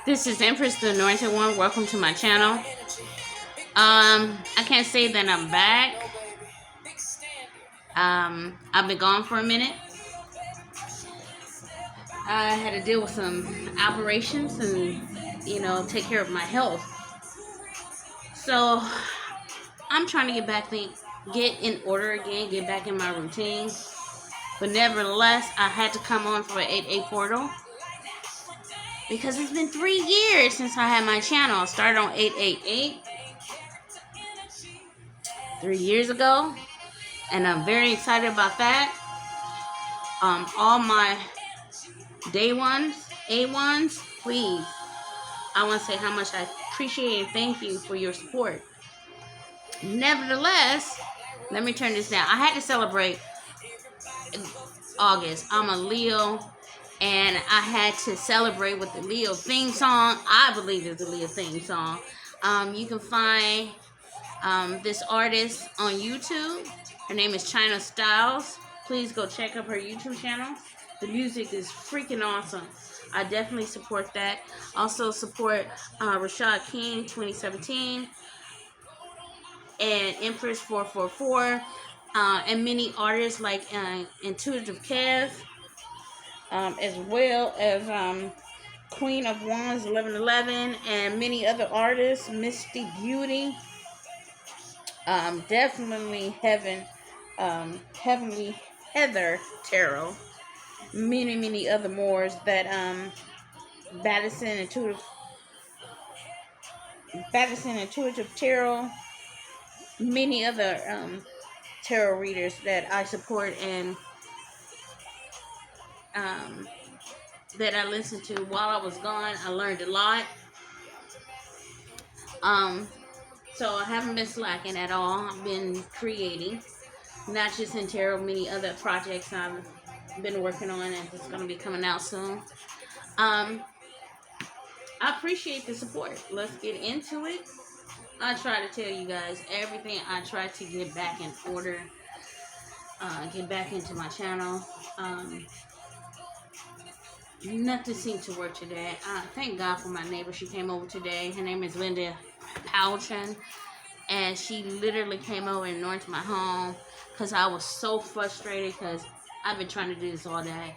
This is Empress, the Anointed One. Welcome to my channel. I can't say that I'm back. I've been gone for a minute. I had to deal with some operations and, take care of my health. So I'm trying to get in order again, get back in my routine. But nevertheless, I had to come on for an 8/8 portal because it's been 3 years since I had my channel. I started on 8/8/8 3 years ago, and I'm very excited about that. All my day ones, A1s, please, I want to say how much I appreciate and thank you for your support. Nevertheless, let me turn this down. I had to celebrate August. I'm a Leo, and I had to celebrate with the Leo theme song. I believe it's the Leo theme song. You can find this artist on YouTube. Her name is China Styles. Please go check up her YouTube channel. The music is freaking awesome. I definitely support that. Also support Rashad King 2017 and Empress 444 and many artists like Intuitive Kev, as well as Queen of Wands 1111 and many other artists, Misty Beauty, definitely Heavenly Heather Tarot, many other more that Baddison Intuitive Tarot, many other tarot readers that I support and that I listened to while I was gone. I learned a lot. So I haven't been slacking at all. I've been creating, not just in tarot, many other projects I've been working on and it's going to be coming out soon. I appreciate the support. Let's get into it. I try to tell you guys everything. I try to get back in order, get back into my channel. Nothing seemed to work today. Thank God for my neighbor. She came over today. Her name is Linda Powchin, and she literally came over and anointed my home because I was so frustrated because I've been trying to do this all day.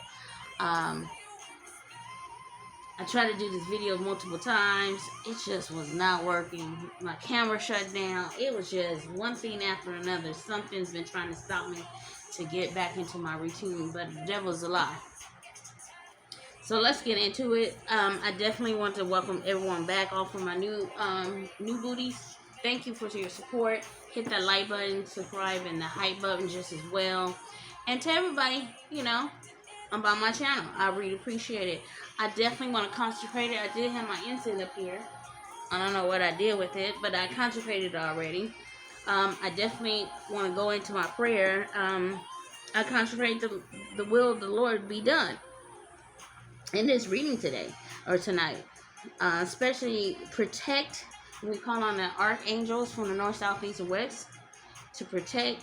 I tried to do this video multiple times. It just was not working. My camera shut down. It was just one thing after another. Something's been trying to stop me to get back into my routine, but the devil's a lie. So let's get into it. I definitely want to welcome everyone back, all for my new booties. Thank you for your support. Hit that like button, subscribe, and the hype button just as well. And to everybody, about my channel, I really appreciate it. I definitely want to consecrate it. I did have my incense up here. I don't know what I did with it, but I consecrated it already. I definitely want to go into my prayer. I consecrate the will of the Lord be done in this reading today or tonight. Especially protect. We call on the archangels from the north, south, east, and west to protect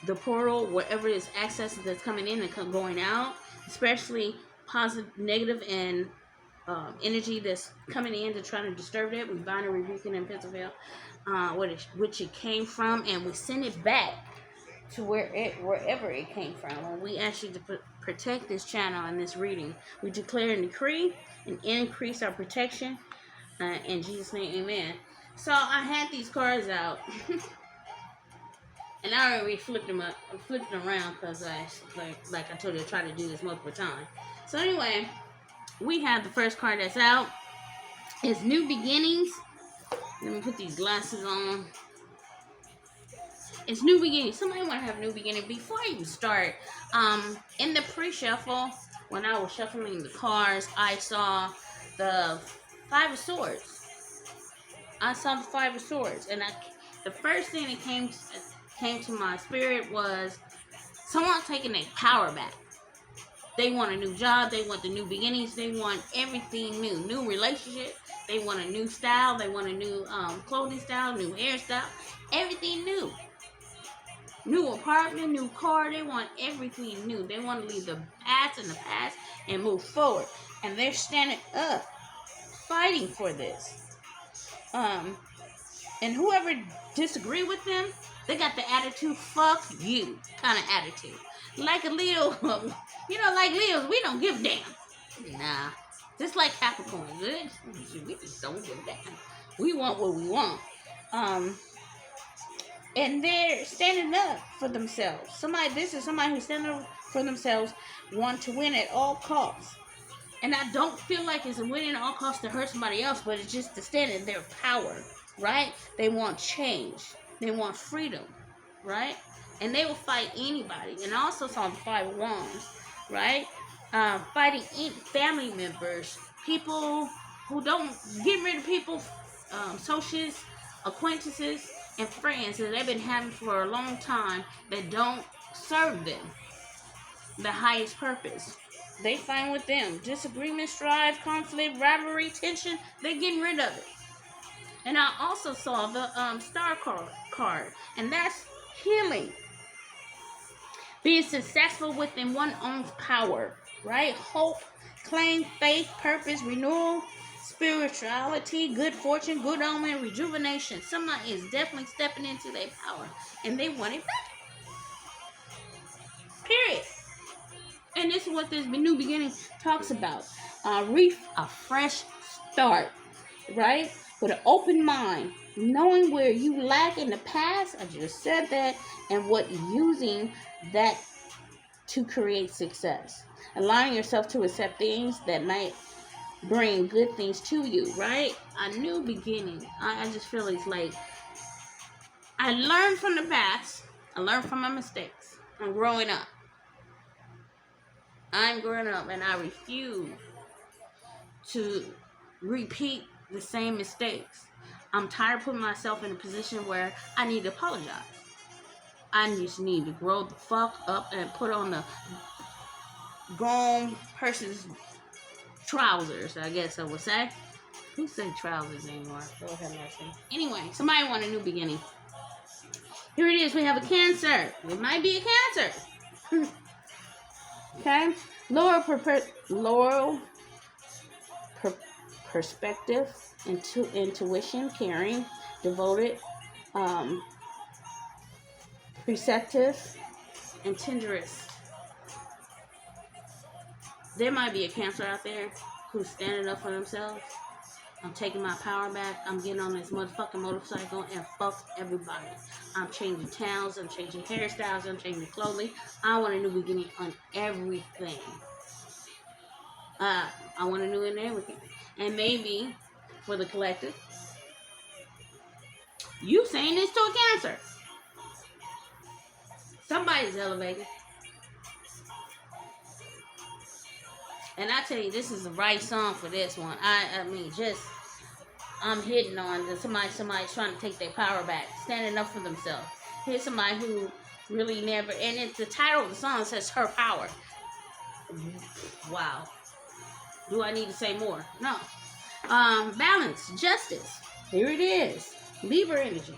the portal, wherever is access that's coming in and going out, especially positive, negative, and energy that's coming in to try to disturb it. We bind and rebuke it in Pennsylvania, which it came from, and we send it back to wherever it came from. When we actually protect this channel and this reading, we declare and decree and increase our protection. In Jesus' name, amen. So I had these cards out. And I already flipped them around because like I told you, I tried to do this multiple times. So anyway, we have the first card that's out. It's New Beginnings. Let me put these glasses on. It's New Beginnings. Somebody want to have New Beginning. Before I even start, in the pre-shuffle, when I was shuffling the cards, I saw the Five of Swords. I saw the Five of Swords, and the first thing that came to my spirit was someone taking their power back. They want a new job. They want the new beginnings. They want everything new. New relationship. They want a new style. They want a new clothing style, new hairstyle. Everything new. New apartment, new car. They want everything new. They want to leave the past in the past and move forward. And they're standing up, fighting for this. And whoever disagree with them, they got the attitude, fuck you kind of attitude. Like a Leo, like Leos, we don't give a damn. Nah. Just like Capricorn, we just don't give a damn. We want what we want. And they're standing up for themselves. This is somebody who's standing up for themselves, want to win at all costs. And I don't feel like it's a win at all costs to hurt somebody else, but it's just to stand in their power, right? They want change. They want freedom, right? And they will fight anybody. And I also saw the 5 of Wands, right? Fighting family members, people who don't, get rid of people, associates, acquaintances, and friends that they've been having for a long time that don't serve them the highest purpose. They find with them disagreement, strife, conflict, rivalry, tension. They're getting rid of it. And I also saw the star card, and that's healing, being successful within one's own power, right? Hope, claim, faith, purpose, renewal, spirituality, good fortune, good omen, rejuvenation. Somebody is definitely stepping into their power, and they want it back. Period. And this is what this new beginning talks about. A fresh start, right? With an open mind, knowing where you lack in the past, I just said that, and what using that to create success. Allowing yourself to accept things that might bring good things to you, right? A new beginning. I just feel it's like I learned from the past. I learned from my mistakes. I'm growing up. I'm growing up, and I refuse to repeat the same mistakes. I'm tired of putting myself in a position where I need to apologize. I just need to grow the fuck up and put on the grown person's trousers, I guess I would say. Who say trousers anymore? Lord have mercy. Anyway, somebody want a new beginning. Here it is. We have a Cancer. It might be a Cancer. Okay, lower perspective, intuition, caring, devoted, perceptive, and tenderous. There might be a Cancer out there who's standing up for themselves. I'm taking my power back. I'm getting on this motherfucking motorcycle and fuck everybody. I'm changing towns. I'm changing hairstyles. I'm changing clothing. I want a new beginning on everything. I want a new in everything. And maybe for the collective, you saying this to a Cancer. Somebody's elevated. And I tell you, this is the right song for this one. I mean, I'm hitting on somebody's trying to take their power back, standing up for themselves. Here's somebody who really never, and it's the title of the song says her power. Wow. Do I need to say more? No. Balance, justice. Here it is. Libra energy.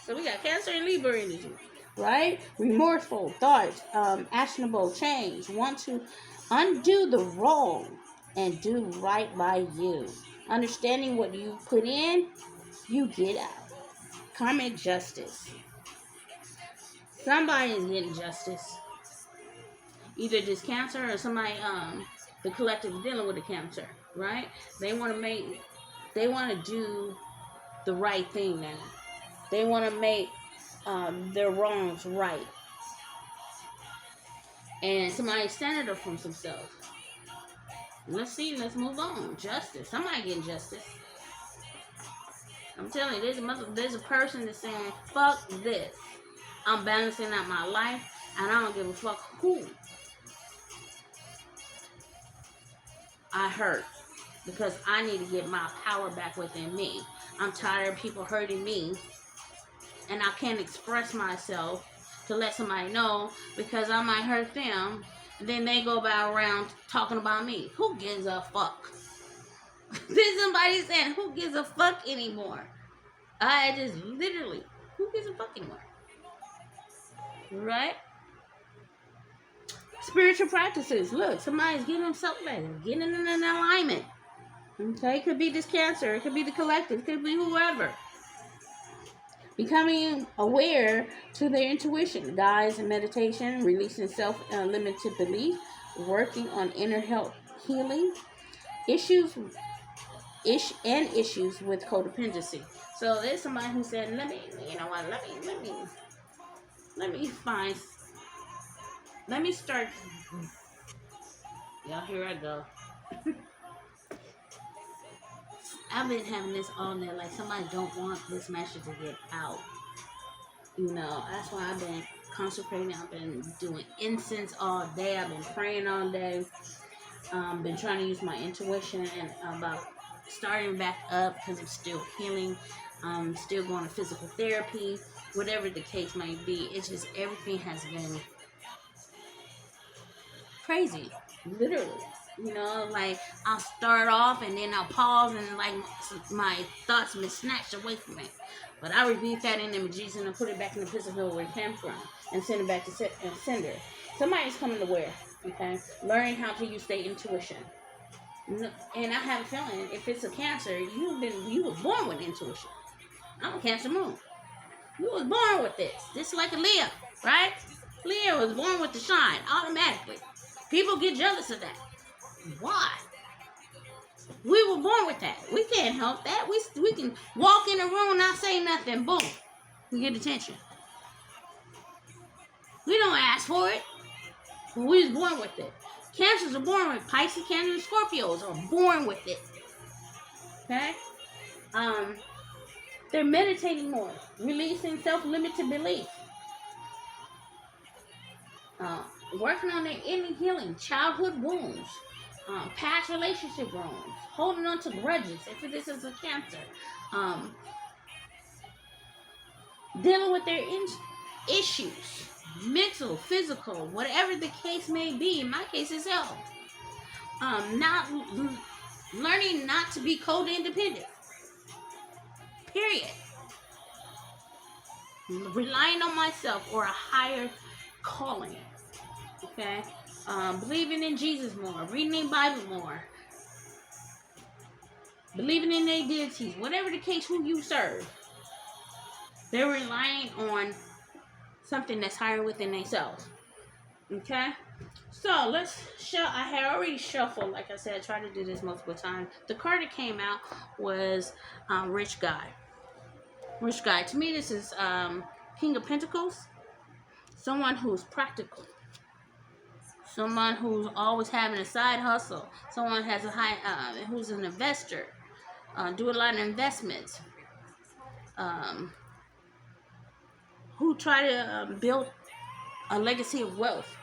So we got Cancer and Libra energy, right? Remorseful thoughts, actionable change, want to undo the wrong and do right by you. Understanding what you put in, you get out. Karmic justice. Somebody is getting justice. Either this Cancer or somebody, the collective dealing with the Cancer, right? They want to do the right thing now. They want to make their wrongs right. And somebody standing up for themselves. Let's see. Let's move on. Justice. Somebody getting justice. I'm telling you, there's a person that's saying, fuck this. I'm balancing out my life, and I don't give a fuck who I hurt, because I need to get my power back within me. I'm tired of people hurting me, and I can't express myself to let somebody know, because I might hurt them, and then they go around talking about me. Who gives a fuck? There's somebody saying, who gives a fuck anymore? I just literally, who gives a fuck anymore? right? Spiritual practices. Look, somebody's getting themselves better, getting in an alignment. Okay, it could be this Cancer, it could be the collective, it could be whoever. Becoming aware to their intuition, guides and meditation, releasing self-limited belief, working on inner health healing, issues with codependency. So there's somebody who said, let me start. Y'all, here I go. I've been having this all day, like somebody don't want this message to get out. You know, that's why I've been consecrating. I've been doing incense all day. I've been praying all day. Been trying to use my intuition and about starting back up because I'm still healing. Still going to physical therapy, whatever the case may be. It's just everything has been crazy, literally. You know, like I'll start off and then I'll pause and like my thoughts been snatched away from me. But I rebuke that in the name of Jesus and I put it back in the physical where it came from and send it back to sender. Somebody's coming to where, okay? Learning how to use their intuition. And I have a feeling if it's a Cancer, you was born with intuition. I'm a Cancer moon. You was born with this. This is like a Leo, right? Leo was born with the shine automatically. People get jealous of that. Why? We were born with that. We can't help that. We can walk in a room, not say nothing, boom, we get attention. We don't ask for it, but we was born with it. Cancers are born with Pisces, Cancer, and Scorpios are born with it. Okay? They're meditating more, releasing self-limited belief, working on their inner healing, childhood wounds, past relationship wounds, holding on to grudges, if this is a Cancer, dealing with their issues, mental, physical, whatever the case may be. In my case, it's health. Not learning not to be code-independent. Period. Relying on myself or a higher calling. Okay? Believing in Jesus more. Reading their Bible more. Believing in their deities. Whatever the case, who you serve. They're relying on something that's higher within themselves. Okay? So, let's show. I had already shuffled. Like I said, I tried to do this multiple times. The card that came out was Rich Guy. Rich Guy. To me, this is King of Pentacles. Someone who's practical. Someone who's always having a side hustle. Someone has a who's an investor. Do a lot of investments. Who try to build a legacy of wealth.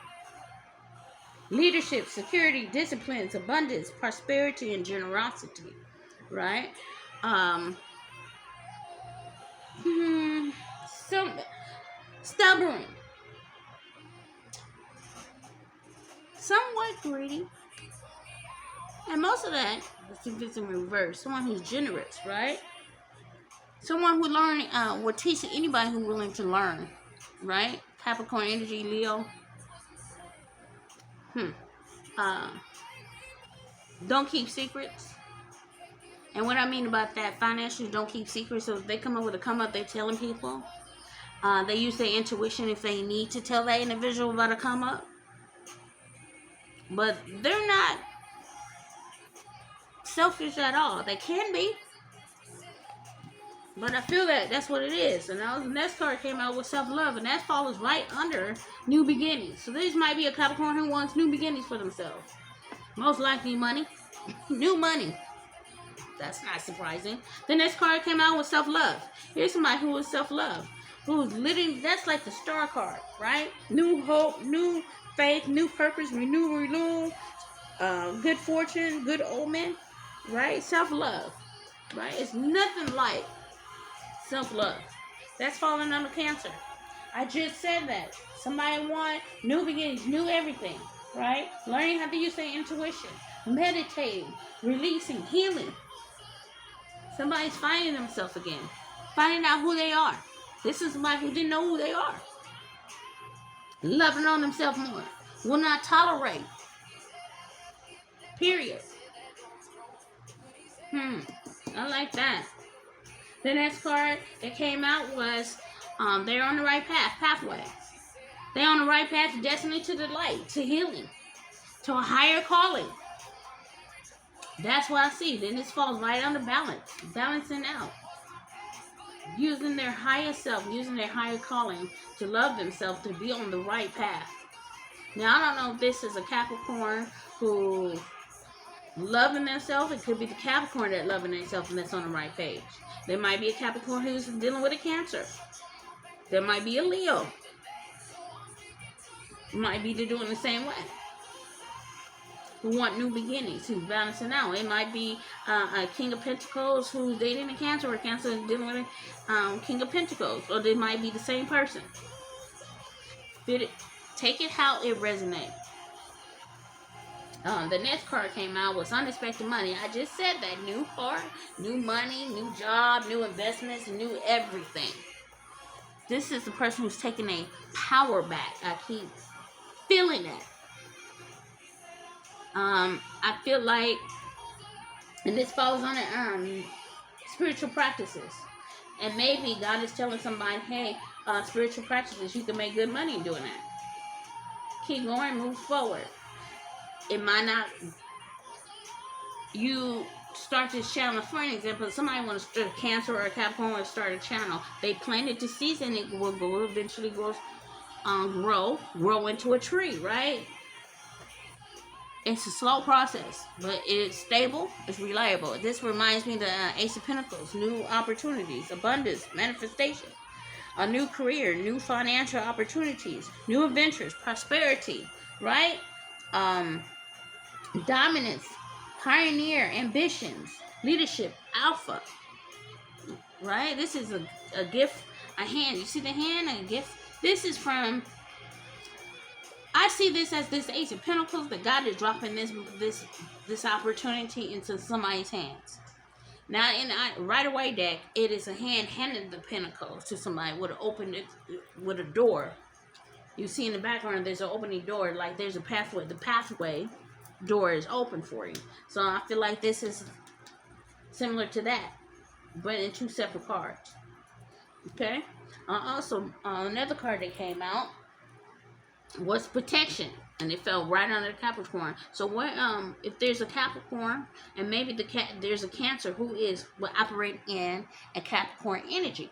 Leadership, security, disciplines, abundance, prosperity, and generosity. Right? Some stubborn. Somewhat greedy. And most of that, I think it's in reverse. Someone who's generous, right? Someone who will teach anybody who's willing to learn, right? Capricorn energy, Leo. Don't keep secrets. And what I mean about that, financially, don't keep secrets. So if they come up with a come up, they're telling people. They use their intuition if they need to tell that individual about a come up. But they're not selfish at all. They can be. But I feel that that's what it is. And the next card came out with self-love. And that falls right under new beginnings. So this might be a Capricorn who wants new beginnings for themselves. Most likely money. New money. That's not surprising. The next card came out with self-love. Here's somebody who is self-love. Who's living, that's like the star card, right? New hope, new faith, new purpose, renewal, good fortune, good omen, right? Self-love, right? It's nothing like self-love. That's falling under Cancer. I just said that. Somebody want new beginnings, new everything, right? Learning how to use their intuition, meditating, releasing, healing. Somebody's finding themselves again, finding out who they are. This is somebody who didn't know who they are. Loving on themselves more. Will not tolerate. Period. I like that. The next card that came out was they're on the right pathway. They're on the right path to destiny, to the light, to healing, to a higher calling. That's what I see. Then this falls right under balance. Balancing out. Using their higher self, using their higher calling to love themselves, to be on the right path. Now, I don't know if this is a Capricorn who loving themselves. It could be the Capricorn that loving themselves and that's on the right page. There might be a Capricorn who's dealing with a Cancer. There might be a Leo. Might be doing the same way. Who want new beginnings, who's balancing out. It might be a King of Pentacles who's dating a Cancer, or Cancer is dealing with a King of Pentacles. Or they might be the same person. Fit it. Take it how it resonates. The next card came out was unexpected money. I just said that. New car, new money, new job, new investments, new everything. This is the person who's taking a power back. I keep feeling that. I feel like, and this falls on the spiritual practices. And maybe God is telling somebody, hey, spiritual practices, you can make good money doing that. Keep going, move forward. It might not, you start this channel. For an example, somebody wants to start a Cancer or a Capricorn want to start a channel. They planted the seeds and it will go, eventually grow into a tree, right? It's a slow process, but it's stable, it's reliable. This reminds me of the Ace of Pentacles, new opportunities, abundance, manifestation, a new career, new financial opportunities, new adventures, prosperity, right? Dominance, pioneer, ambitions, leadership, alpha, right? This is a gift, a hand. You see the hand, a gift? This is from, I see this as this Ace of Pentacles, that God is dropping this opportunity into somebody's hands. Now, in the right away deck, it is a hand handing the Pentacles to somebody with with a door. You see in the background, there's an opening door, like there's a pathway. The pathway door is open for you. So I feel like this is similar to that, but in two separate cards. Okay. Also, another card that came out was protection, and it fell right under the Capricorn. So what if there's a Capricorn and maybe there's a Cancer who will operate in a Capricorn energy,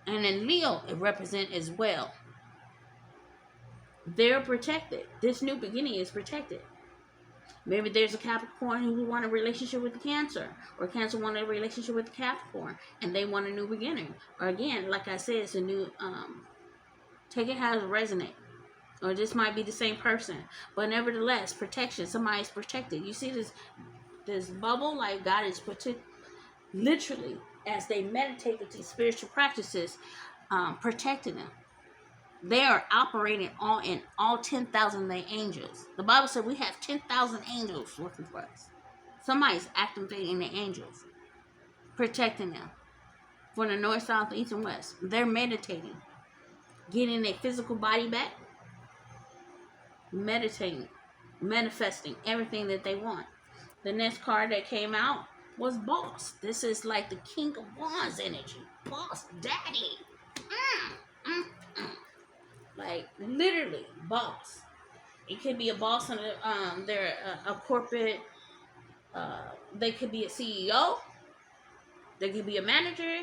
and then Leo it represent as well. They're protected. This new beginning is protected. Maybe there's a Capricorn who want a relationship with the Cancer, or Cancer want a relationship with the Capricorn and they want a new beginning. Or again, like I said, it's a new take it how it resonates. Or this might be the same person. But nevertheless, protection. Somebody's protected. You see this bubble? Like God is literally, as they meditate with these spiritual practices, protecting them. They are operating in all 10,000 of their angels. The Bible said we have 10,000 angels working for us. Somebody's activating the angels, protecting them. From the north, south, east, and west. They're meditating. Getting their physical body back, meditating, manifesting everything that they want. The next card that came out was Boss. This is like the King of Wands energy. Boss, daddy. Like literally, boss. It could be a boss on they're a corporate. They could be a CEO. They could be a manager.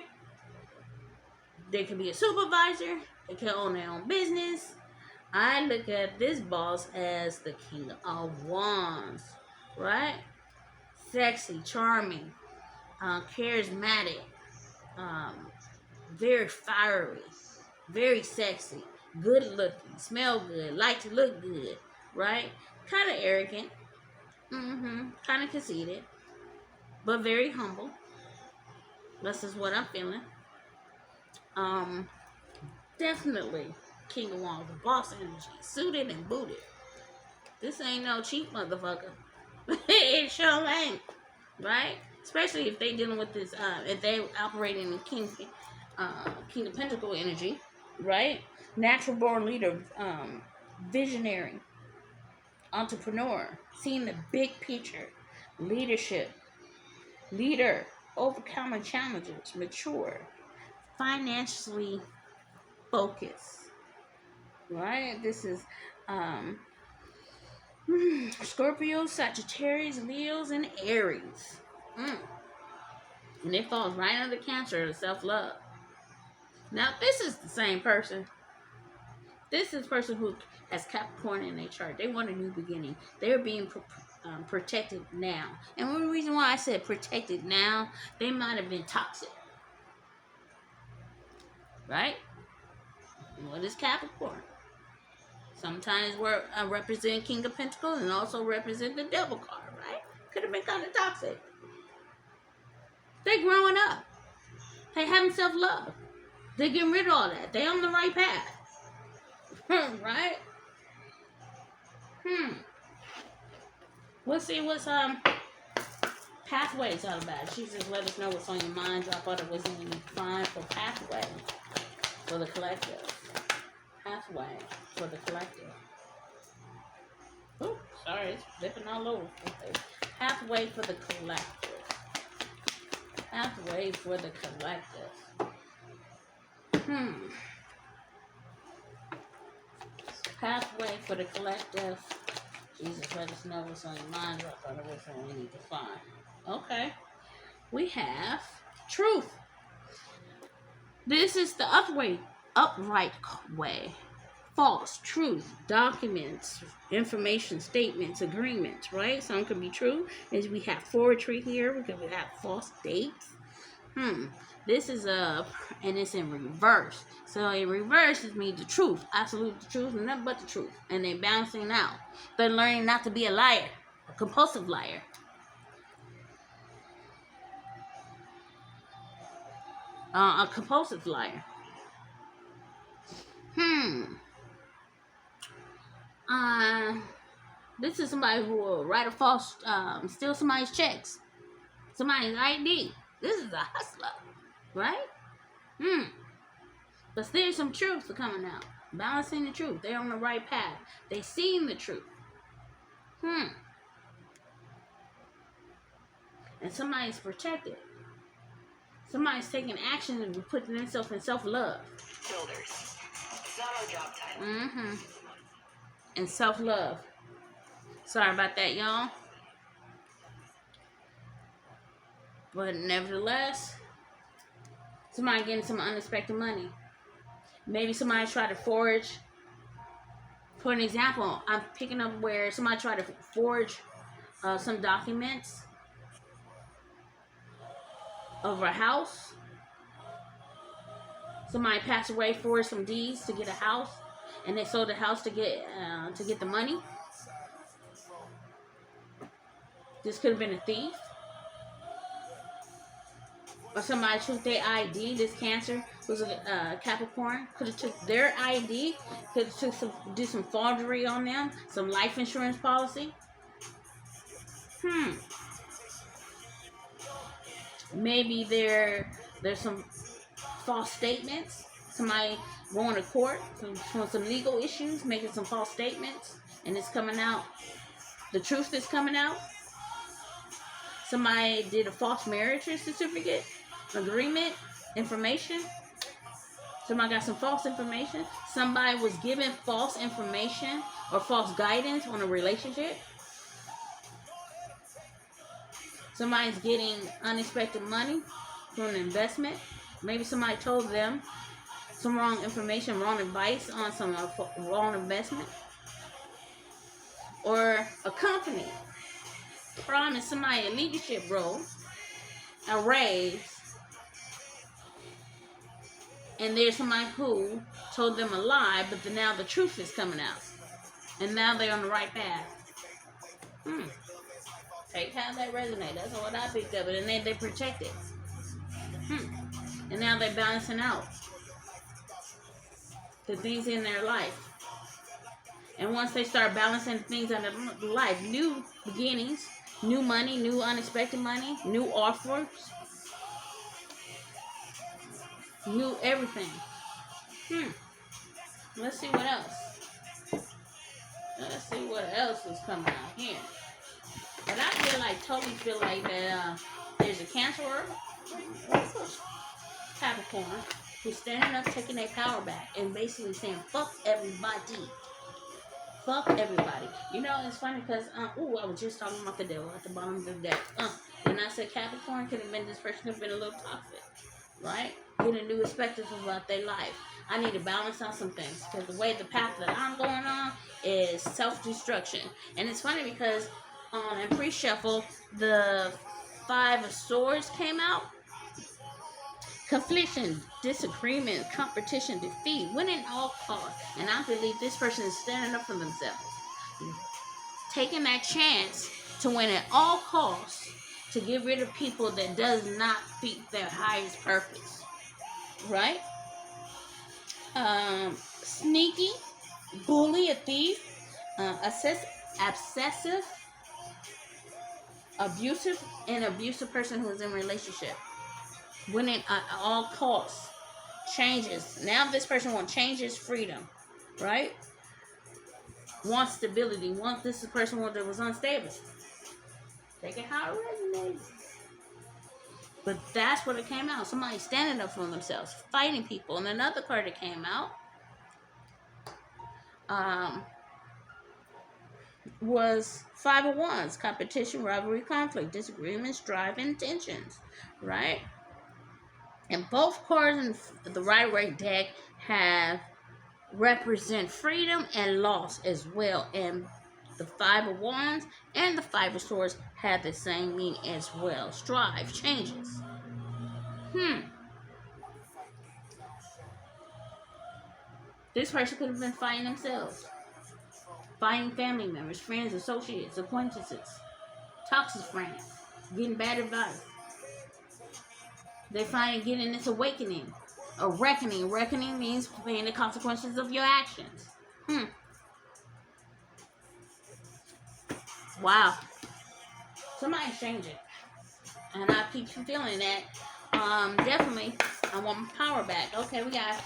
They could be a supervisor. They can own their own business. I look at this boss as the King of Wands, right? Sexy, charming, charismatic, very fiery, very sexy, good looking, smell good, like to look good, right? Kind of arrogant, kind of conceited, but very humble. This is what I'm feeling. Definitely King of Wands, boss energy, suited and booted. This ain't no cheap motherfucker. It sure ain't, right? Especially if they dealing with this, if they operating in King of Pentacle energy, right? Natural born leader, visionary, entrepreneur, seeing the big picture, leadership, leader, overcoming challenges, mature, financially focused. Right? This is Scorpio, Sagittarius, Leos, and Aries. And it falls right under Cancer, self-love. Now, this is the same person. This is a person who has Capricorn in their chart. They want a new beginning. They're being protected now. And one reason why I said protected now, they might have been toxic. Right? What is Capricorn? Sometimes we're represent King of Pentacles and also represent the Devil card, right? Could have been kind of toxic. They're growing up. They having self-love. They're getting rid of all that. They're on the right path. Right? Let's see what's Pathways all about. She just let us know what's on your mind. Drop out of what's in your mind for Pathway for the collective. Pathway for the collective. Oh, sorry, it's flipping all over. Okay. Pathway for the collective. Pathway for the collective. Pathway for the collective. Jesus, let us know what's on your mind. Drop out of what's on we need to find. Okay. We have truth. This is the upright way. False, truth, documents, information, statements, agreements, right? Some could be true. As we have forgery here, we could have false dates. This is and it's in reverse. So in reverse is means the truth, absolute the truth, and nothing but the truth. And they're balancing out. They're learning not to be a liar, a compulsive liar. A compulsive liar. This is somebody who will write a false, steal somebody's checks, somebody's ID. This is a hustler, right? But there's some truth coming out. Balancing the truth. They're on the right path. They seeing the truth. And somebody's protected. Somebody's taking action and putting themselves in self-love. Builders. It's not our job title. And self-love. Sorry about that, y'all. But nevertheless, somebody getting some unexpected money. Maybe somebody tried to forge. For an example, I'm picking up where somebody tried to forge some documents of a house. Somebody passed away for some deeds to get a house, and they sold the house to get the money. This could have been a thief. Or somebody took their ID. This Cancer was a Capricorn. Could have took their ID. Could have did some forgery on them. Some life insurance policy. Maybe there's some false statements. Somebody going to court for some legal issues, making some false statements, and it's coming out. The truth is coming out. Somebody did a false marriage certificate, agreement, information. Somebody got some false information. Somebody was given false information or false guidance on a relationship. Somebody's getting unexpected money from an investment. Maybe somebody told them some wrong information, wrong advice on some wrong investment. Or a company promised somebody a leadership role, a raise, and there's somebody who told them a lie, but now the truth is coming out. And now they're on the right path. Take how that resonate. That's what I picked up. And then they protect it. And now they're balancing out the things in their life. And once they start balancing things in their life, new beginnings, new money, new unexpected money, new offers, new everything. Let's see what else. Let's see what else is coming out here. But I totally feel like that there's a Cancer, Capricorn, who's standing up, taking their power back, and basically saying, fuck everybody. Fuck everybody. You know, it's funny because, I was just talking about the devil at the bottom of the deck. And I said Capricorn could have been, this person could have been a little toxic, right? Get a new perspective about their life. I need to balance out some things because the way the path that I'm going on is self-destruction. And it's funny because in pre-shuffle, the Five of Swords came out. Confliction, disagreement, competition, defeat, winning all costs. And I believe this person is standing up for themselves. Taking that chance to win at all costs to get rid of people that does not fit their highest purpose. Right? Sneaky, bully, a thief, obsessive, abusive person who is in a relationship. Winning at all costs. Changes. Now this person wants changes, freedom. Right? Wants stability. This is a person that was unstable. Take it how it resonates. But that's what it came out. Somebody standing up for themselves. Fighting people. And another card that came out was Five of Wands. Competition, rivalry, conflict, disagreement, strife, and tensions. Right? And both cards in the right deck represent freedom and loss as well. And the Five of Wands and the Five of Swords have the same meaning as well. Strive, changes. This person could have been fighting themselves. Fighting family members, friends, associates, acquaintances. Toxic friends. Getting bad advice. They find getting this awakening. A reckoning. Reckoning means paying the consequences of your actions. Wow. Somebody's changing. And I keep feeling that. Definitely, I want my power back. Okay, we got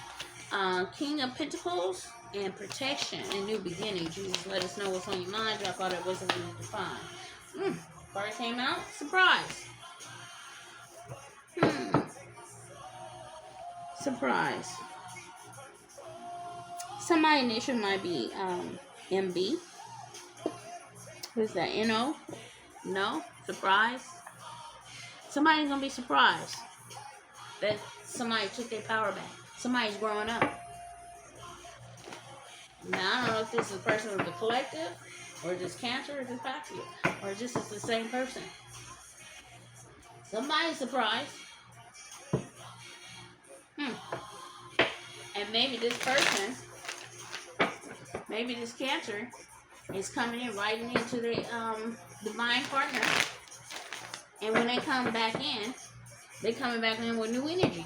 King of Pentacles and protection and new beginning. Jesus, let us know what's on your mind. Drop all that wisdom we need to find. Card came out. Surprise. Surprise. Somebody initial might be MB. Who's that? NO? No? Surprise? Somebody's gonna be surprised that somebody took their power back. Somebody's growing up. Now, I don't know if this is a person with the collective, or just Cancer, or just Aquarius, or just it's the same person. Somebody's surprised. And maybe this person, maybe this Cancer, is coming in right into the divine partner. And when they come back in, they're coming back in with new energy.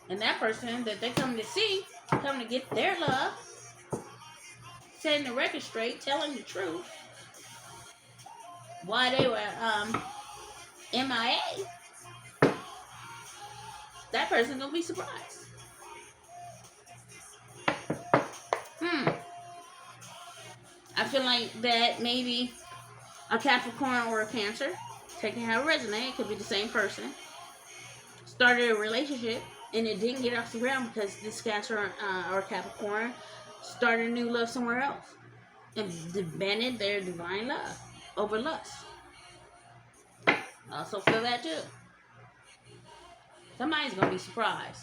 And that person that they come to see, come to get their love, setting the record straight, telling the truth, why they were MIA, that person's gonna be surprised. I feel like that maybe a Capricorn or a Cancer, taking how it resonates, it could be the same person, started a relationship and it didn't get off the ground because this Cancer or Capricorn started a new love somewhere else and demanded their divine love over lust. I also feel that too. Somebody's going to be surprised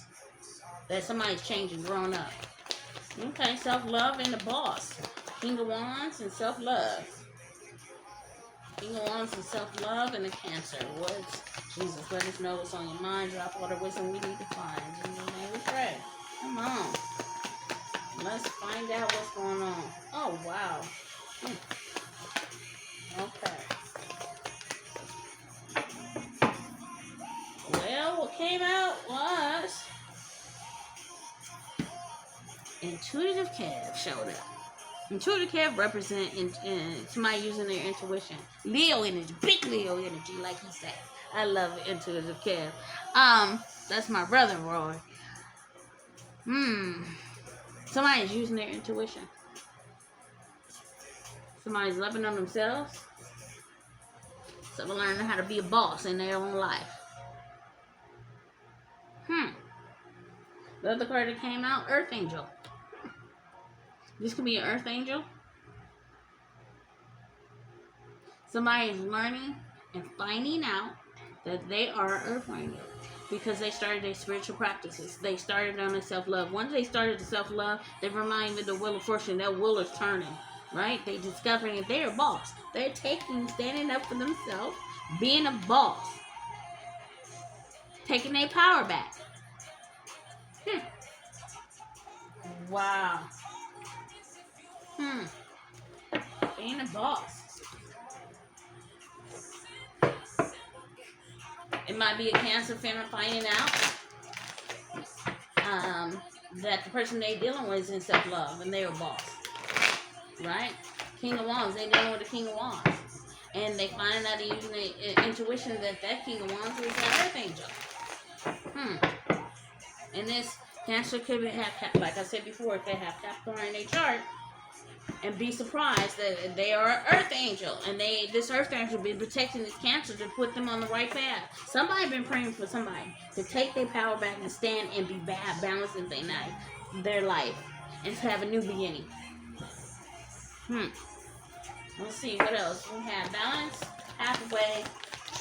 that somebody's changing, growing up. Okay, self-love and the boss. King of Wands and self-love. King of Wands and self-love and the Cancer. What's Jesus? Let us know what's on your mind. Drop all the wisdom we need to find. In Jesus' name we pray. Come on. Let's find out what's going on. Oh, wow. Okay. Well, what came out was Intuitive Cav showed up. Intuitive Cav represent somebody using their intuition. Leo energy, big Leo energy, like he said. I love Intuitive Cav. That's my brother, Roy. Somebody's using their intuition. Somebody's loving on themselves. Someone learning how to be a boss in their own life. The other card that came out, Earth Angel. This could be an Earth Angel. Somebody's learning and finding out that they are an Earth Angel because they started their spiritual practices. They started on their self-love. Once they started the self-love, they reminded the wheel of fortune. That wheel is turning, right? They discovering that they're a boss. They're standing up for themselves, being a boss, taking their power back. Wow. Being a boss. It might be a Cancer fan finding out that the person they're dealing with is in self-love and they're a boss. Right? King of Wands. They're dealing with the King of Wands. And they find out they're using the intuition that King of Wands is an Earth Angel. And this Cancer could have, like I said before, it could have Capricorn in their chart and be surprised that they are an Earth Angel. And this Earth Angel been protecting this Cancer to put them on the right path. Somebody been praying for somebody to take their power back and stand and be balanced in their life and to have a new beginning. Let's see what else. We have balance, halfway,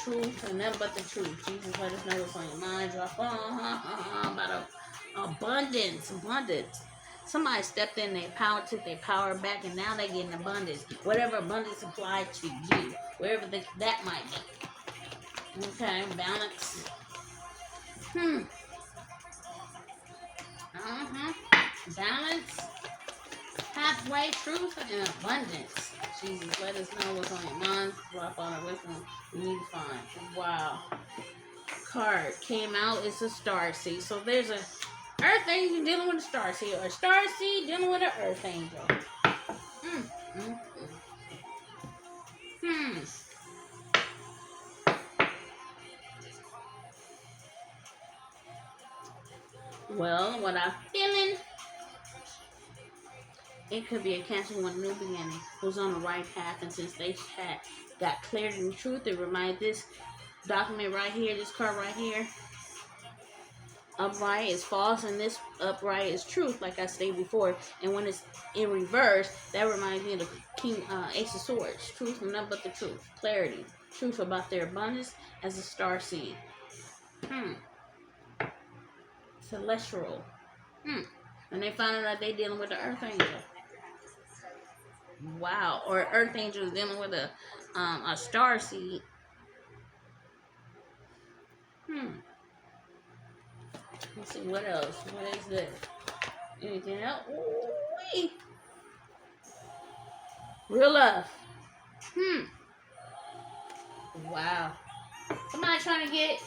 truth, and nothing but the truth. Jesus, let us know what's on your mind. Drop about abundance. Somebody stepped in their power, took their power back, and now they're getting abundance. Whatever abundance applied to you, wherever that might be. Okay, balance. Balance, halfway, truth, and abundance. Jesus, let us know what's on your mind. Drop on it. Which one we need to find. Wow. Card came out. It's a star seed. So there's a Earth Angel dealing with a star seed, or a star seed dealing with an Earth Angel. Well, what I'm feeling, it could be a Cancer with a new beginning, who's on the right path, and since they got clarity and truth, it reminds this document right here, this card right here, upright is false and this upright is truth, like I stated before. And when it's in reverse, that reminds me of the King Ace of Swords. Truth and nothing but the truth. Clarity. Truth about their abundance as a star seed. Celestial. And they found out they're dealing with the Earth Angel. Wow. Or Earth Angel is dealing with a star seed. Let's see, what else? What is this? Anything else? Ooh, real love. Wow. Somebody trying to get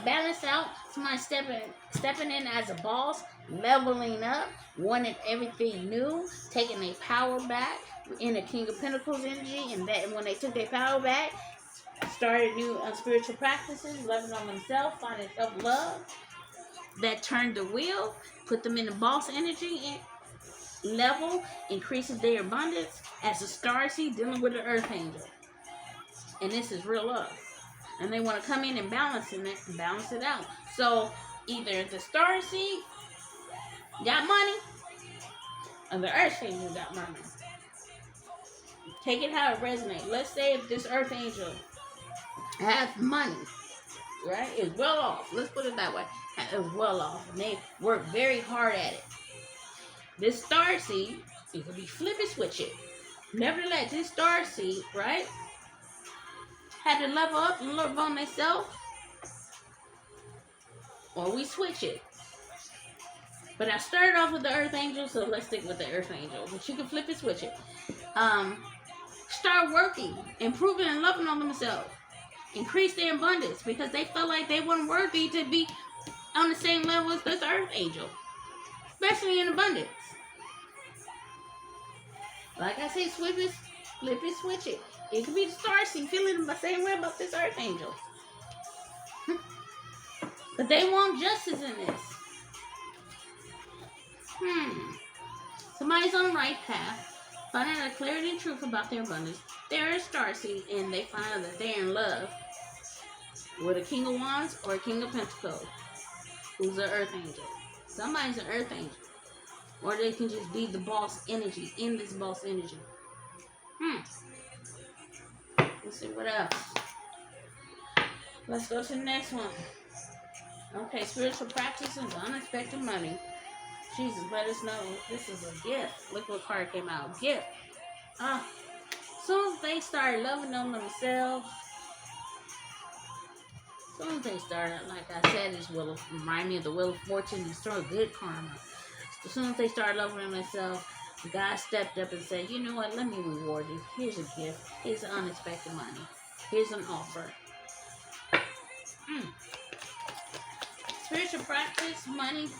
balanced out. Somebody stepping in as a boss, leveling up, wanting everything new, taking their power back in the King of Pentacles energy, and that when they took their power back, started new spiritual practices, loving on themselves, finding self-love. That turned the wheel, put them in the boss energy level, increases their abundance as a star seed dealing with the Earth Angel. And this is real love. And they want to come in and balance it out. So either the star seed got money, or the Earth Angel got money. Take it how it resonates. Let's say if this Earth Angel has money, right, is well off. Let's put it that way. Is well off. And they work very hard at it. This star seed, it could be flip and switch it. Nevertheless, this star seed, right, had to level up and love on themselves. Or we switch it. But I started off with the Earth Angel, so let's stick with the Earth Angel. But you can flip and switch it. Start working, improving and loving on themselves. Increase their abundance because they felt like they weren't worthy to be on the same level as this Earth Angel, especially in abundance. Like I said, flip it, switch it. It could be the star seed feeling the same way about this Earth Angel. But they want justice in this. Somebody's on the right path, finding out clarity and truth about their abundance. They're a starseed, and they find out that they're in love with a King of Wands or a King of Pentacles, who's an Earth Angel. Somebody's an Earth Angel. Or they can just be the boss energy, in this boss energy. Let's see what else. Let's go to the next one. Okay, spiritual practices, unexpected money. Jesus, let us know this is a gift. Look what card came out. Gift. Soon as they start loving on themselves, soon as they start, like I said, this will remind me of the Wheel of Fortune and sort of good karma. As soon as they start loving on themselves, God stepped up and said, you know what, let me reward you. Here's a gift. Here's unexpected money. Here's an offer. Spiritual practice, money,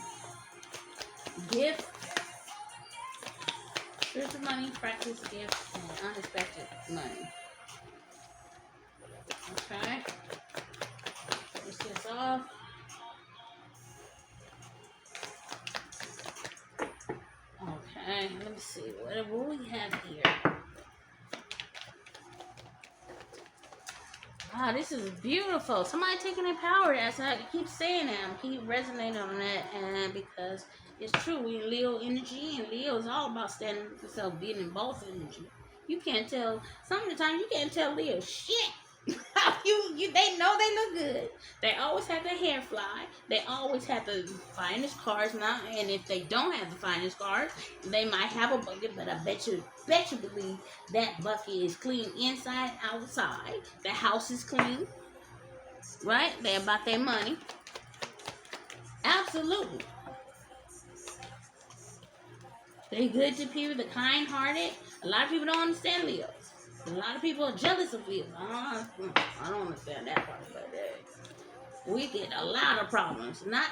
gift. Spiritual money, practice, gift, and unexpected money. Okay. Finish this off. Okay, let me see. What we have here? Wow, this is beautiful. Somebody taking their power. As I keep saying that, I keep resonating on that, and because it's true, we Leo energy, and Leo is all about standing for yourself, being in boss energy. You can't tell. Some of the time, you can't tell Leo shit. They know they look good. They always have their hair fly. They always have the finest cars now. And if they don't have the finest cars, they might have a bucket. But I bet you believe that bucket is clean inside, outside. The house is clean, right? They're about their money. Absolutely. They're good to people. They're kind-hearted. A lot of people don't understand Leos. A lot of people are jealous of Leos. I don't understand that part, but we get a lot of problems. Not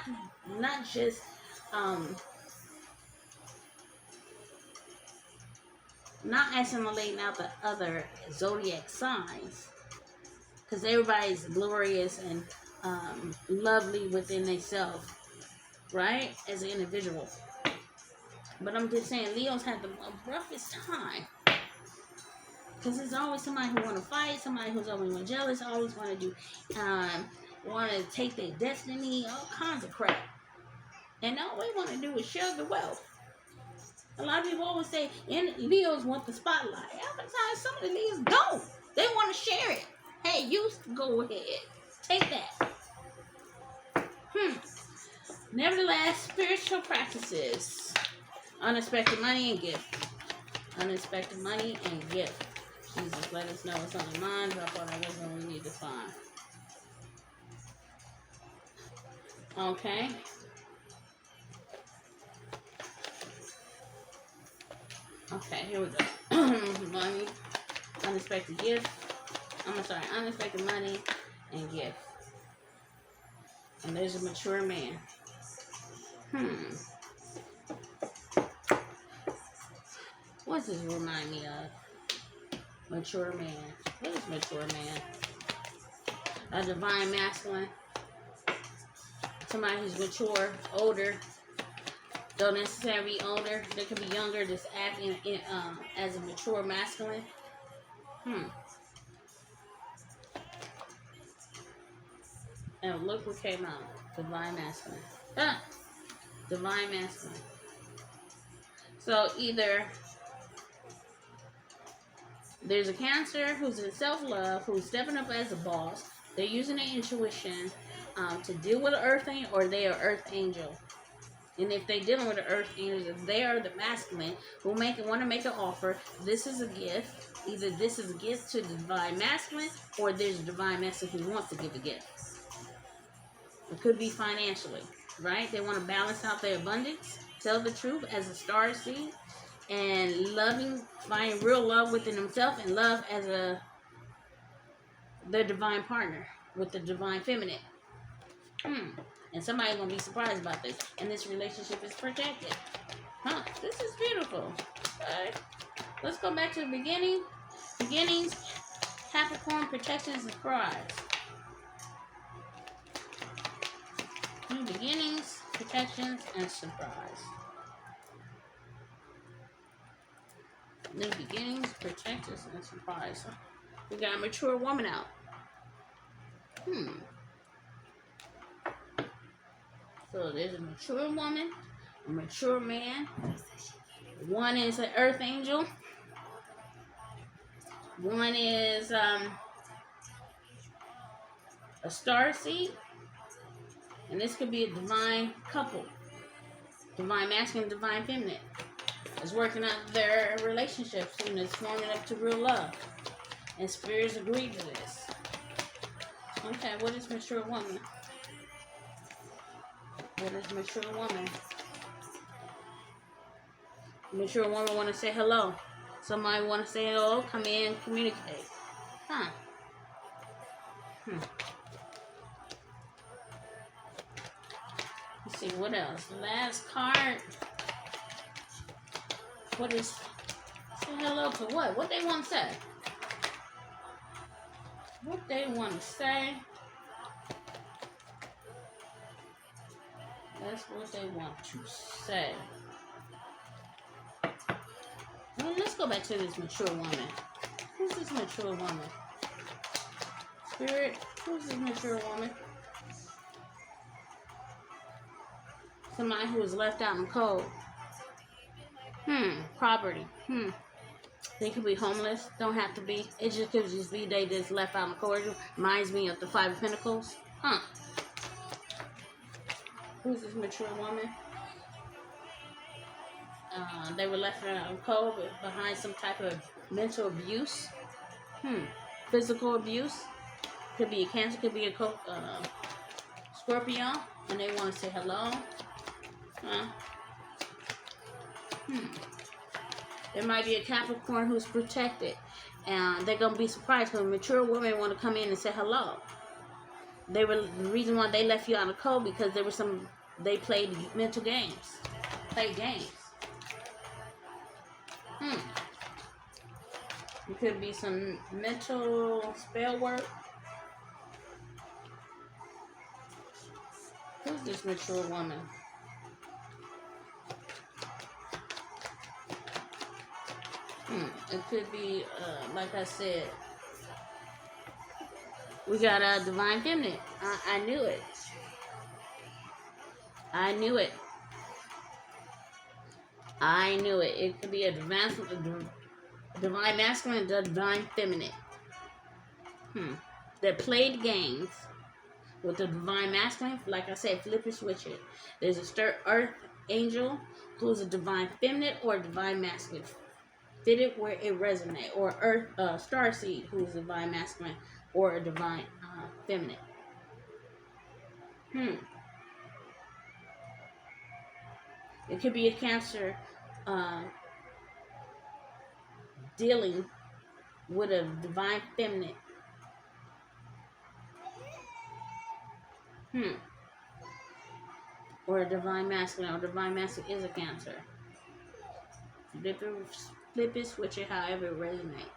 just not assimilating out the other zodiac signs, because everybody's glorious and lovely within themselves, right? As an individual. But I'm just saying, Leos have the roughest time. Because there's always somebody who want to fight, somebody who's always jealous, always want to do, want to take their destiny, all kinds of crap. And all they want to do is share the wealth. A lot of people always say, Leos want the spotlight. Sometimes some of the Leos don't. They want to share it. Hey, you go ahead. Take that. Nevertheless, spiritual practices. Unexpected money and gift. Unexpected money and gift. Jesus, let us know what's on your mind. Drop all that wisdom we need to find. Okay. Okay, here we go. Money, unexpected gift. Unexpected money and gift. And there's a mature man. What does this remind me of? Mature man. What is mature man? A divine masculine. Somebody who's mature, older. Don't necessarily be older. They could be younger, just acting as a mature masculine. And look what came out. Divine masculine. Divine masculine. So either there's a Cancer who's in self-love, who's stepping up as a boss. They're using their intuition to deal with an earth angel, or they are earth angel. And if they're dealing with an earth angel, they are the masculine who want to make an offer. This is a gift. Either this is a gift to the divine masculine, or there's a divine masculine who wants to give a gift. It could be financially, right? They want to balance out their abundance, tell the truth as a star seed, and find real love within themselves, and love as their divine partner with the divine feminine. And somebody's gonna be surprised about this. And this relationship is protected. This is beautiful. Okay. Let's go back to the beginning. Beginnings, Capricorn, protection, and surprise. New beginnings, protections, and surprise. New beginnings, protect us, and surprise. We got a mature woman out. So there's a mature woman, a mature man. One is an earth angel. One is a star seed. And this could be a divine couple. Divine masculine, divine feminine. It's working out their relationships and it's forming up to real love. And spirits agree to this. Okay, what is mature woman? What is mature woman? Mature woman want to say hello. Somebody want to say hello, come in, communicate. Huh. Let's see, what else? Last card. What is... Say hello to what? What they want to say? What they want to say? That's what they want to say. Well, let's go back to this mature woman. Who's this mature woman? Spirit, who's this mature woman? Somebody who was left out in the cold. Property. They could be homeless. Don't have to be. It just could just be they just left out in the cold. Reminds me of the Five of Pentacles. Who's this mature woman? They were left out in the cold behind some type of mental abuse. Physical abuse. Could be a Cancer. Could be a Scorpio. And they want to say hello. There might be a Capricorn who's protected. And they're going to be surprised because mature women want to come in and say hello. The reason why they left you out of the cold because there was they played mental games. Played games. It could be some mental spell work. Who's this mature woman? It could be, like I said, we got a divine feminine. I knew it. I knew it. I knew it. It could be a divine masculine and a divine feminine. That played games with the divine masculine. Like I said, flip and switch it. There's a earth angel who's a divine feminine or a divine masculine. Fit it where it resonates. Or earth star seed who's a divine masculine or a divine feminine. It could be a Cancer dealing with a divine feminine. Or a divine masculine. Or divine masculine is a Cancer. Flip it, switch it, however it resonates.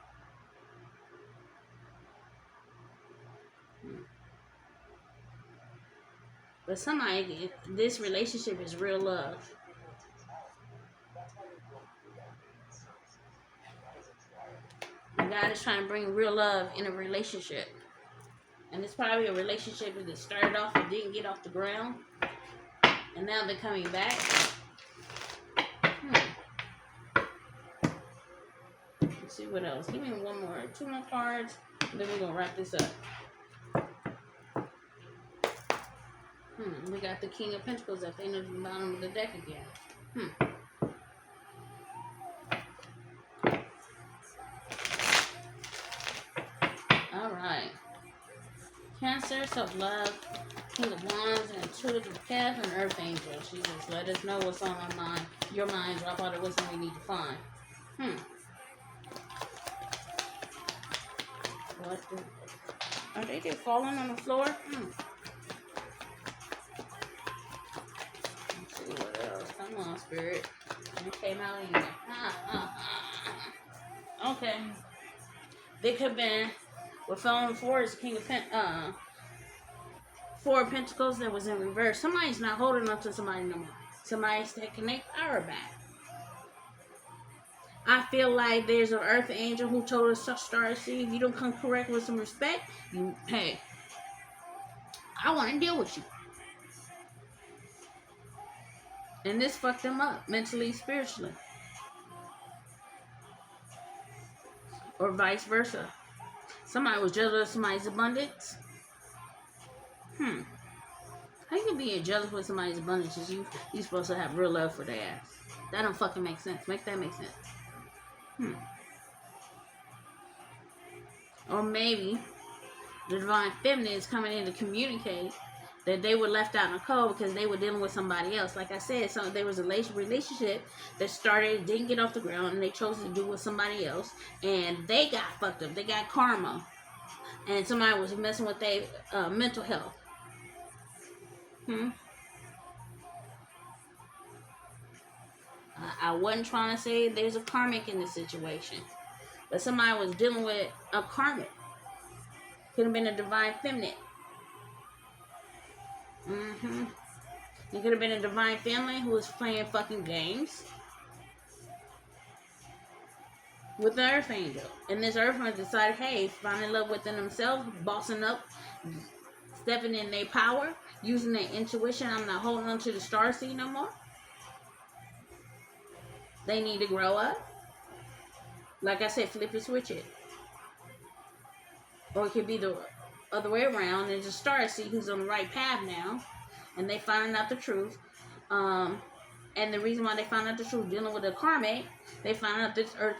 But somebody, this relationship is real love. God is trying to bring real love in a relationship. And it's probably a relationship that started off and didn't get off the ground. And now they're coming back. Let's see what else. Give me two more cards. And then we're going to wrap this up. We got the King of Pentacles at the end of the bottom of the deck again. Alright. Cancer, self-love, King of Wands, and Intuitive Path, and Earth Angel. She just let us know what's on our mind. Your mind, drop all the wisdom we need to find. What are they just falling on the floor? Let's see what else. Come on, Spirit. It came out in there. Okay. They could have been, with phone 4 is King of Four of Pentacles that was in reverse. Somebody's not holding up to somebody no more. Somebody's taking their power back. I feel like there's an earth angel who told us, Starseed, if you don't come correct with some respect, hey, I want to deal with you. And this fucked them up mentally, spiritually, or vice versa. Somebody was jealous of somebody's abundance. How you can be jealous with somebody's abundance if you supposed to have real love for their ass? That don't fucking make sense. Make that make sense. Or maybe the divine feminine is coming in to communicate that they were left out in the cold because they were dealing with somebody else. Like I said, there was a relationship that started, didn't get off the ground, and they chose to do with somebody else, and they got fucked up. They got karma, and somebody was messing with their mental health. I wasn't trying to say there's a karmic in this situation, but somebody was dealing with a karmic. Could have been a divine feminine. It could have been a divine family who was playing fucking games with the earth angel. And this earth angel decided, hey, finding in love within themselves, bossing up, stepping in their power, using their intuition. I'm not holding on to the star seed no more. They need to grow up. Like I said, flip it, switch it. Or it could be the other way around. There's a star seed who's on the right path now, and they finding out the truth. And the reason why they found out the truth, dealing with the karmic, they found out this earth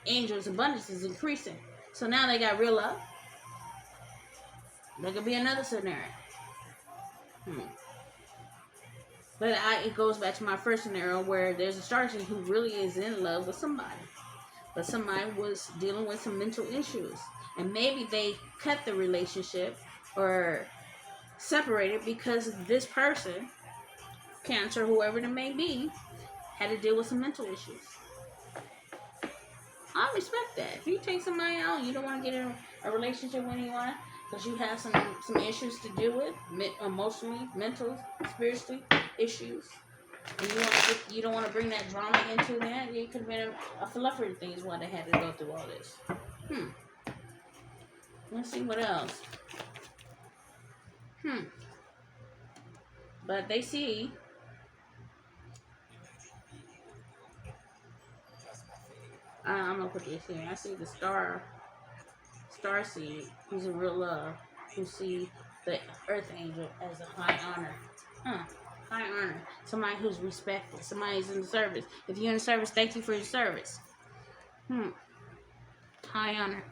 angel's abundance is increasing. So now they got real love. There could be another scenario. But it goes back to my first scenario where there's a starseed who really is in love with somebody. But somebody was dealing with some mental issues. And maybe they cut the relationship or separated because this person, Cancer, whoever it may be, had to deal with some mental issues. I respect that. If you take somebody out, you don't want to get in a relationship with anyone because you have some issues to deal with, emotionally, mentally, spiritually issues, and you don't want to bring that drama into that. It could have been a fluffer thing is why they had to go through all this. Let's see what else. But they see. I'm gonna put this here. I see the star seed who's in real love, who see the earth angel as a high honor. High honor. Somebody who's respected. Somebody who's in the service. If you're in the service, thank you for your service. High honor.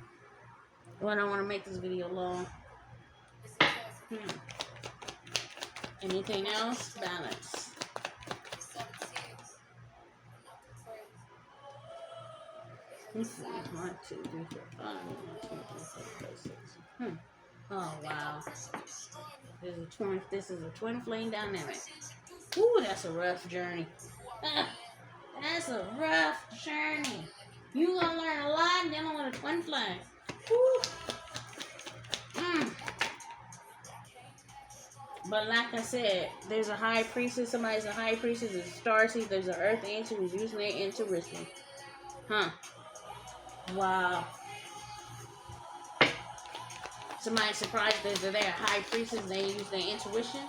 Well, I don't want to make this video long. Anything else? Balance. Let's see. 1, 2, 3, 4, 5. 1, 2, 3, 4, 5, 6. Oh wow. This is a twin flame dynamic. Ooh, that's a rough journey. That's a rough journey. You gonna learn a lot dealing with a twin flame. Woo. But like I said, there's a high priestess. Somebody's a high priestess. There's a starseed. There's an earth angel who's using their intuition. Wow. Somebody's surprised that they're a high priestess and they use their intuition.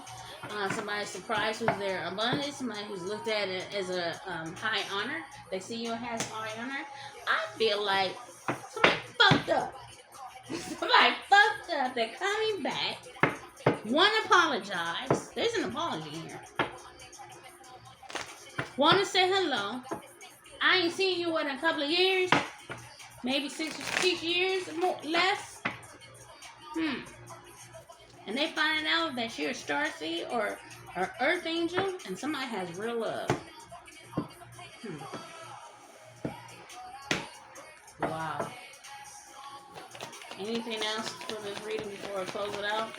Somebody's surprised who's their abundance. Somebody who's looked at it as a high honor. They see you as high honor. I feel like somebody fucked up. Somebody fucked up. They're coming back. One, apologize. There's an apology here. Want to say hello. I ain't seen you in a couple of years. Maybe 6 years more, less. And they find out that you're a starseed or an earth angel, and somebody has real love. Wow. Anything else for this reading before I close it out?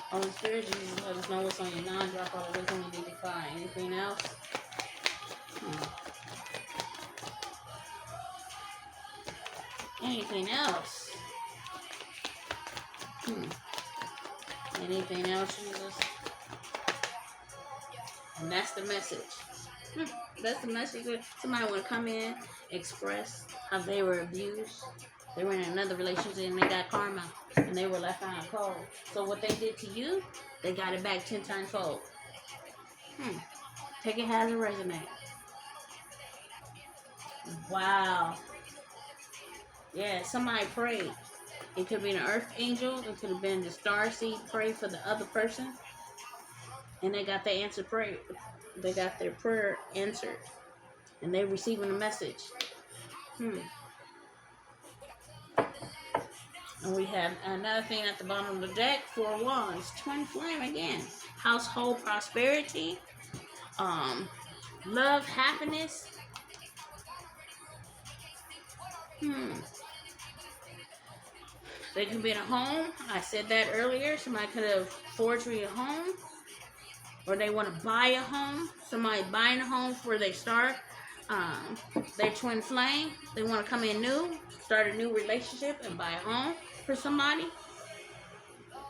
Holy Spirit, Jesus, let us know what's on your mind. Drop all the wisdom we need to find. Anything else? Anything else? Anything else, Jesus? And that's the message. That's the message. Somebody want to come in, express how they were abused. They were in another relationship and they got karma, and they were left on cold. So what they did to you, they got it back 10 times fold. Take it as it resonates. Wow. Yeah, somebody prayed. It could be an earth angel. It could have been the star seed pray for the other person. And they got their answer prayer. They got their prayer answered. And they receiving a message. And we have another thing at the bottom of the deck. 4 wands. Twin flame again. Household prosperity. Love, happiness. They can be in a home. I said that earlier. Somebody could have forged me a home. Or they want to buy a home. Somebody buying a home before they start their twin flame. They want to come in new, start a new relationship and buy a home for somebody.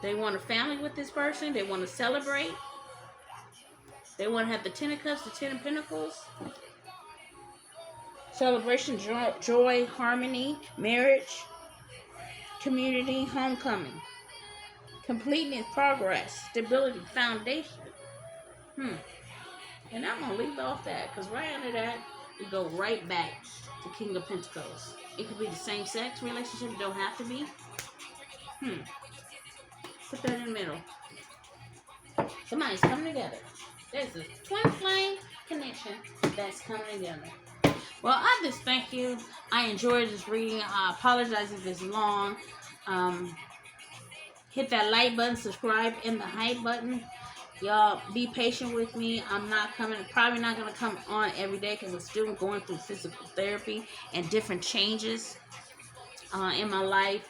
They want a family with this person. They want to celebrate. They want to have the 10 of cups, the 10 of pentacles. Celebration, joy, harmony, marriage, community, homecoming. Completeness, progress, stability, foundation. And I'm going to leave off that because right under that, we go right back to King of Pentacles. It could be the same sex relationship. It don't have to be. Put that in the middle. Somebody's coming together. There's a twin flame connection that's coming together. Well, I just thank you. I enjoyed this reading. I apologize if it's long. Hit that like button, subscribe, and the hype button. Y'all be patient with me. I'm not probably not going to come on every day because I'm still going through physical therapy and different changes in my life.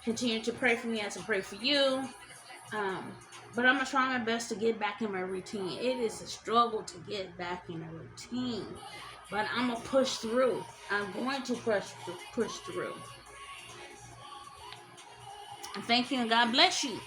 Continue to pray for me as I pray for you. But I'm going to try my best to get back in my routine. It is a struggle to get back in a routine. But I'm going to push through. I'm going to push through. And thank you and God bless you.